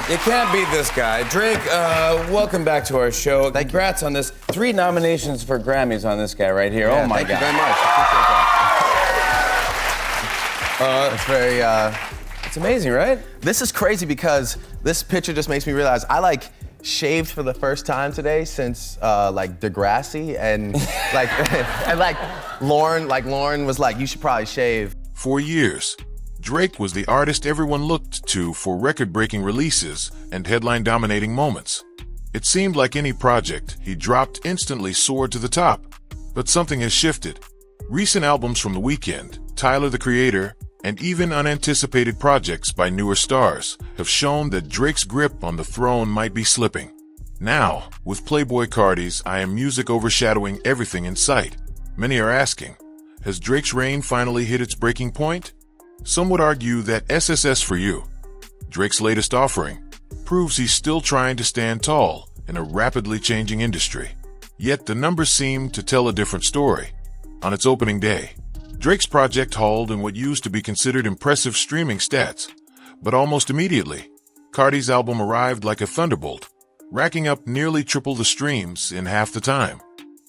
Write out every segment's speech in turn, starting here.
You can't beat this guy. Drake, welcome back to our show. Congrats on this. 3 nominations for Grammys on this guy right here. Yeah, oh, my thank God. you very much. Appreciate that. It's amazing, right? This is crazy because this picture just makes me realize I shaved for the first time today since Degrassi and Lauren was like, you should probably shave. For years, Drake was the artist everyone looked to for record-breaking releases and headline-dominating moments. It seemed like any project he dropped instantly soared to the top. But something has shifted. Recent albums from The Weeknd, Tyler the Creator, and even unanticipated projects by newer stars have shown that Drake's grip on the throne might be slipping. Now, with Playboi Carti's I Am Music overshadowing everything in sight, many are asking, has Drake's reign finally hit its breaking point? Some would argue that SSS for You, Drake's latest offering, proves he's still trying to stand tall in a rapidly changing industry. Yet the numbers seem to tell a different story. On its opening day, Drake's project hauled in what used to be considered impressive streaming stats. But almost immediately, Carti's album arrived like a thunderbolt, racking up nearly triple the streams in half the time.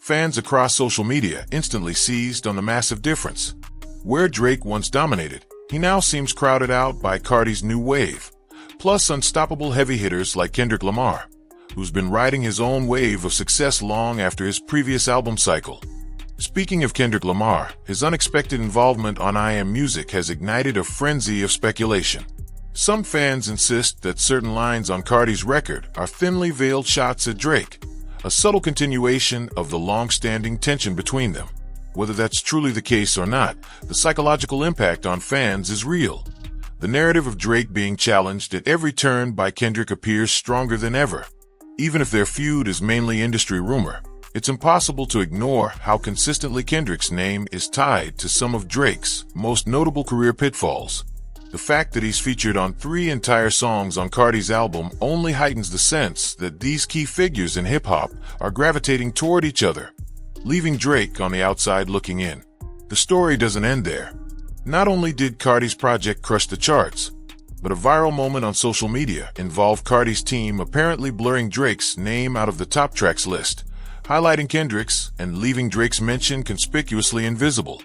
Fans across social media instantly seized on the massive difference. Where Drake once dominated, he now seems crowded out by Carti's new wave, plus unstoppable heavy hitters like Kendrick Lamar, who's been riding his own wave of success long after his previous album cycle. Speaking of Kendrick Lamar, his unexpected involvement on I Am Music has ignited a frenzy of speculation. Some fans insist that certain lines on Carti's record are thinly veiled shots at Drake, a subtle continuation of the long-standing tension between them. Whether that's truly the case or not, the psychological impact on fans is real. The narrative of Drake being challenged at every turn by Kendrick appears stronger than ever. Even if their feud is mainly industry rumor, it's impossible to ignore how consistently Kendrick's name is tied to some of Drake's most notable career pitfalls. The fact that he's featured on 3 entire songs on Carti's album only heightens the sense that these key figures in hip-hop are gravitating toward each other, leaving Drake on the outside looking in. The story doesn't end there. Not only did Carti's project crush the charts, but a viral moment on social media involved Carti's team apparently blurring Drake's name out of the top tracks list, highlighting Kendrick's and leaving Drake's mention conspicuously invisible.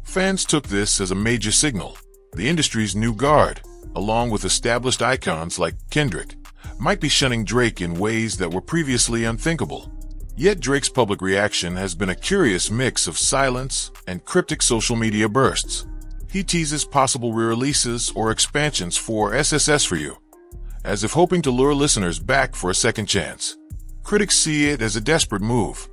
Fans took this as a major signal. The industry's new guard, along with established icons like Kendrick, might be shunning Drake in ways that were previously unthinkable. Yet Drake's public reaction has been a curious mix of silence and cryptic social media bursts. He teases possible re-releases or expansions for SSS for You, as if hoping to lure listeners back for a second chance. Critics see it as a desperate move,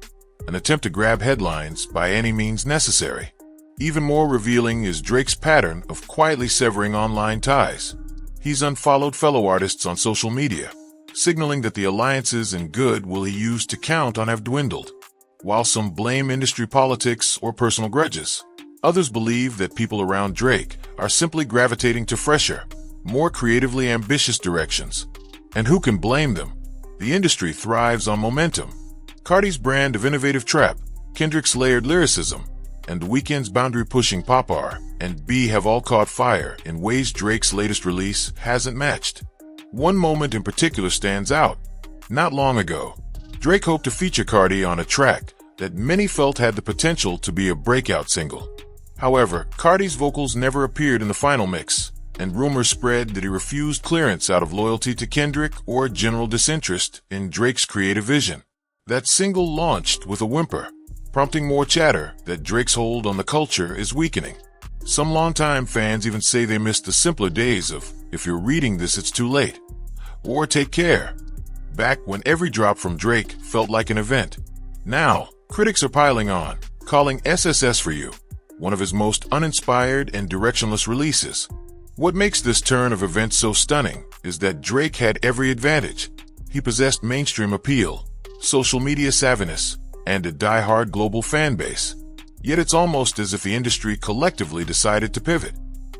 an attempt to grab headlines by any means necessary. Even more revealing is Drake's pattern of quietly severing online ties. He's unfollowed fellow artists on social media, signaling that the alliances and goodwill he used to count on have dwindled. While some blame industry politics or personal grudges, others believe that people around Drake are simply gravitating to fresher, more creatively ambitious directions. And who can blame them? The industry thrives on momentum. Carti's brand of innovative trap, Kendrick's layered lyricism, and The Weeknd's boundary-pushing pop R&B have all caught fire in ways Drake's latest release hasn't matched. One moment in particular stands out. Not long ago, Drake hoped to feature Carti on a track that many felt had the potential to be a breakout single. However, Carti's vocals never appeared in the final mix, and rumors spread that he refused clearance out of loyalty to Kendrick or general disinterest in Drake's creative vision. That single launched with a whimper, prompting more chatter that Drake's hold on the culture is weakening. Some longtime fans even say they missed the simpler days of, if you're reading this it's too late, or Take Care, back when every drop from Drake felt like an event. Now, critics are piling on, calling SSS for You one of his most uninspired and directionless releases. What makes this turn of events so stunning is that Drake had every advantage. He possessed mainstream appeal, social media savviness, and a die-hard global fan base. Yet it's almost as if the industry collectively decided to pivot.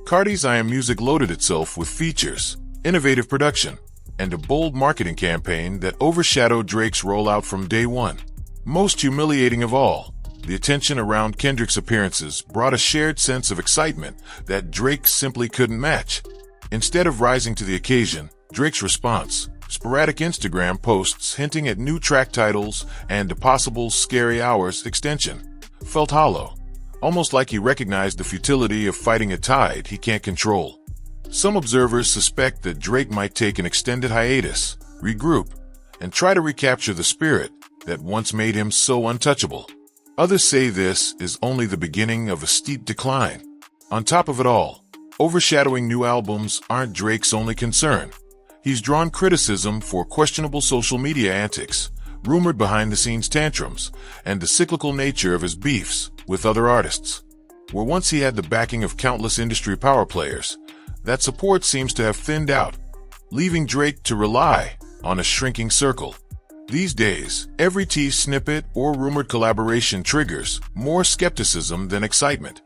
Carti's I Am Music loaded itself with features, innovative production, and a bold marketing campaign that overshadowed Drake's rollout from day one. Most humiliating of all, the attention around Kendrick's appearances brought a shared sense of excitement that Drake simply couldn't match. Instead of rising to the occasion, Drake's response, sporadic Instagram posts hinting at new track titles and a possible Scary Hours extension, felt hollow, almost like he recognized the futility of fighting a tide he can't control. Some observers suspect that Drake might take an extended hiatus, regroup, and try to recapture the spirit that once made him so untouchable. Others say this is only the beginning of a steep decline. On top of it all, overshadowing new albums aren't Drake's only concern. He's drawn criticism for questionable social media antics, rumored behind-the-scenes tantrums, and the cyclical nature of his beefs with other artists. Where once he had the backing of countless industry power players, that support seems to have thinned out, leaving Drake to rely on a shrinking circle. These days, every tease snippet or rumored collaboration triggers more skepticism than excitement.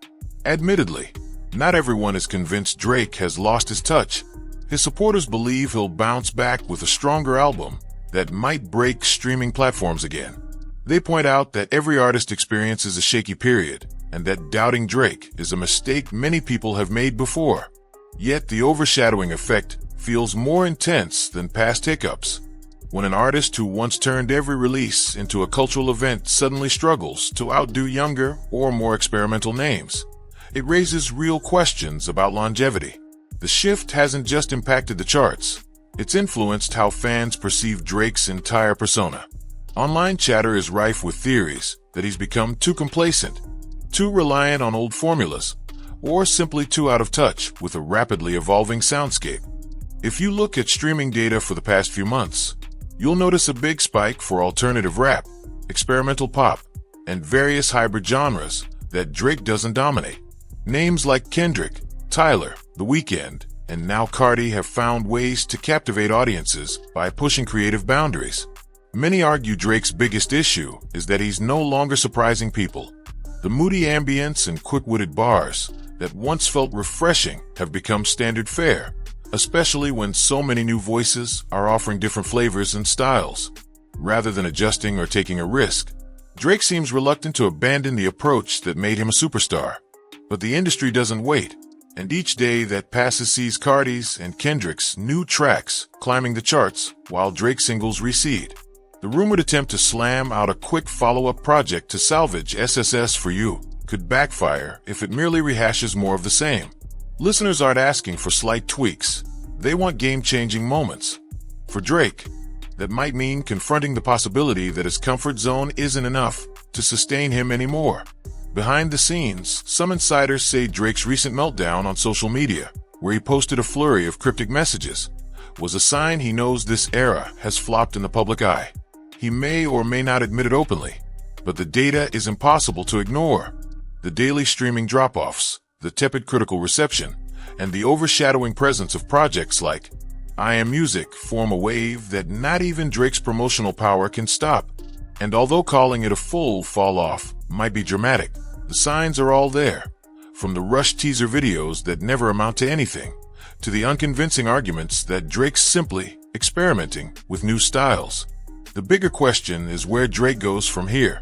Admittedly, not everyone is convinced Drake has lost his touch. His supporters believe he'll bounce back with a stronger album that might break streaming platforms again. They point out that every artist experiences a shaky period, and that doubting Drake is a mistake many people have made before. Yet the overshadowing effect feels more intense than past hiccups. When an artist who once turned every release into a cultural event suddenly struggles to outdo younger or more experimental names, it raises real questions about longevity. The shift hasn't just impacted the charts, it's influenced how fans perceive Drake's entire persona. Online chatter is rife with theories that he's become too complacent, too reliant on old formulas, or simply too out of touch with a rapidly evolving soundscape. If you look at streaming data for the past few months, you'll notice a big spike for alternative rap, experimental pop, and various hybrid genres that Drake doesn't dominate. Names like Kendrick, Tyler, The Weeknd, and now Carti have found ways to captivate audiences by pushing creative boundaries. Many argue Drake's biggest issue is that he's no longer surprising people. The moody ambience and quick-witted bars that once felt refreshing have become standard fare, especially when so many new voices are offering different flavors and styles. Rather than adjusting or taking a risk, Drake seems reluctant to abandon the approach that made him a superstar. But the industry doesn't wait, and each day that passes sees Carti's and Kendrick's new tracks climbing the charts while Drake's singles recede. The rumored attempt to slam out a quick follow-up project to salvage SSS for You could backfire if it merely rehashes more of the same. Listeners aren't asking for slight tweaks. They want game-changing moments. For Drake, that might mean confronting the possibility that his comfort zone isn't enough to sustain him anymore. Behind the scenes, some insiders say Drake's recent meltdown on social media, where he posted a flurry of cryptic messages, was a sign he knows this era has flopped in the public eye. He may or may not admit it openly, but the data is impossible to ignore. The daily streaming drop-offs, the tepid critical reception, and the overshadowing presence of projects like I Am Music form a wave that not even Drake's promotional power can stop. And although calling it a full fall-off might be dramatic, the signs are all there. From the rushed teaser videos that never amount to anything, to the unconvincing arguments that Drake's simply experimenting with new styles. The bigger question is where Drake goes from here.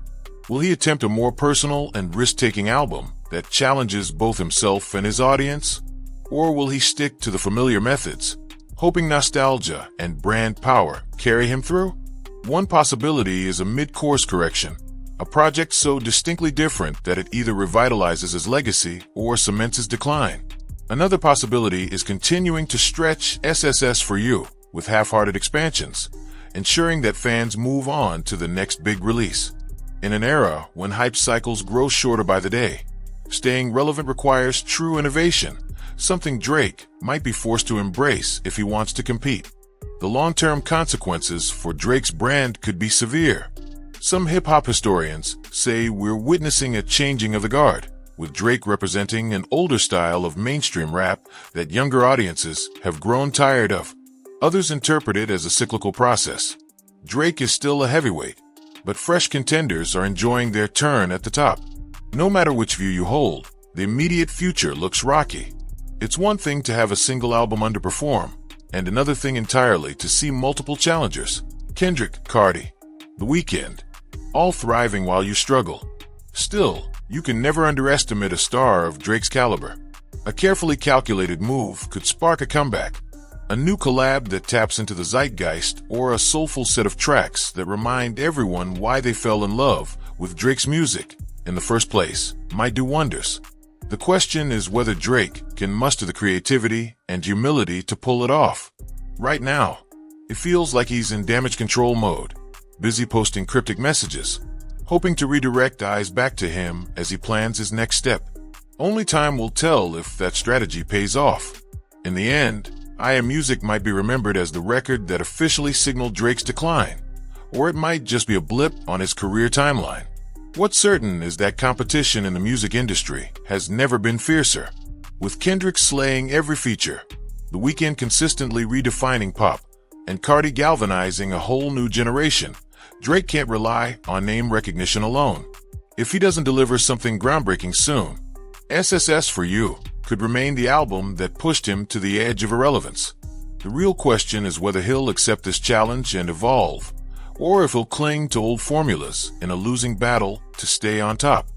Will he attempt a more personal and risk-taking album that challenges both himself and his audience? Or will he stick to the familiar methods, hoping nostalgia and brand power carry him through? One possibility is a mid-course correction, a project so distinctly different that it either revitalizes his legacy or cements his decline. Another possibility is continuing to stretch SSS for You with half-hearted expansions, ensuring that fans move on to the next big release. In an era when hype cycles grow shorter by the day, staying relevant requires true innovation, something Drake might be forced to embrace if he wants to compete. The long-term consequences for Drake's brand could be severe. Some hip-hop historians say we're witnessing a changing of the guard, with Drake representing an older style of mainstream rap that younger audiences have grown tired of. Others interpret it as a cyclical process. Drake is still a heavyweight, but fresh contenders are enjoying their turn at the top. No matter which view you hold, the immediate future looks rocky. It's one thing to have a single album underperform, and another thing entirely to see multiple challengers, Kendrick, Carti, The Weeknd, all thriving while you struggle. Still, you can never underestimate a star of Drake's caliber. A carefully calculated move could spark a comeback. A new collab that taps into the zeitgeist, or a soulful set of tracks that remind everyone why they fell in love with Drake's music in the first place might do wonders. The question is whether Drake can muster the creativity and humility to pull it off. Right now, it feels like he's in damage control mode, busy posting cryptic messages, hoping to redirect eyes back to him as he plans his next step. Only time will tell if that strategy pays off. In the end, I Am Music might be remembered as the record that officially signaled Drake's decline, or it might just be a blip on his career timeline. What's certain is that competition in the music industry has never been fiercer. With Kendrick slaying every feature, The Weeknd consistently redefining pop, and Carti galvanizing a whole new generation, Drake can't rely on name recognition alone. If he doesn't deliver something groundbreaking soon, SSS For You could remain the album that pushed him to the edge of irrelevance. The real question is whether he'll accept this challenge and evolve, or if he'll cling to old formulas in a losing battle to stay on top.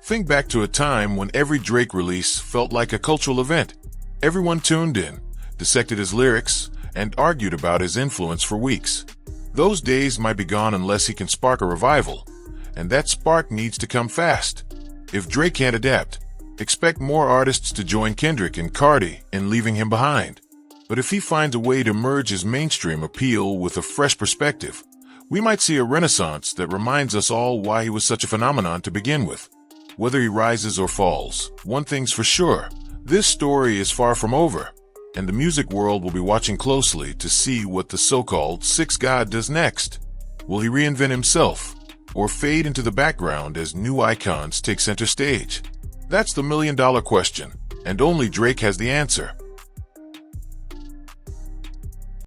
Think back to a time when every Drake release felt like a cultural event. Everyone tuned in, dissected his lyrics, and argued about his influence for weeks. Those days might be gone unless he can spark a revival, and that spark needs to come fast. If Drake can't adapt, expect more artists to join Kendrick and Carti in leaving him behind. But if he finds a way to merge his mainstream appeal with a fresh perspective, we might see a renaissance that reminds us all why he was such a phenomenon to begin with. Whether he rises or falls, one thing's for sure, this story is far from over, and the music world will be watching closely to see what the so-called Sixth God does next. Will he reinvent himself, or fade into the background as new icons take center stage? That's the million-dollar question, and only Drake has the answer.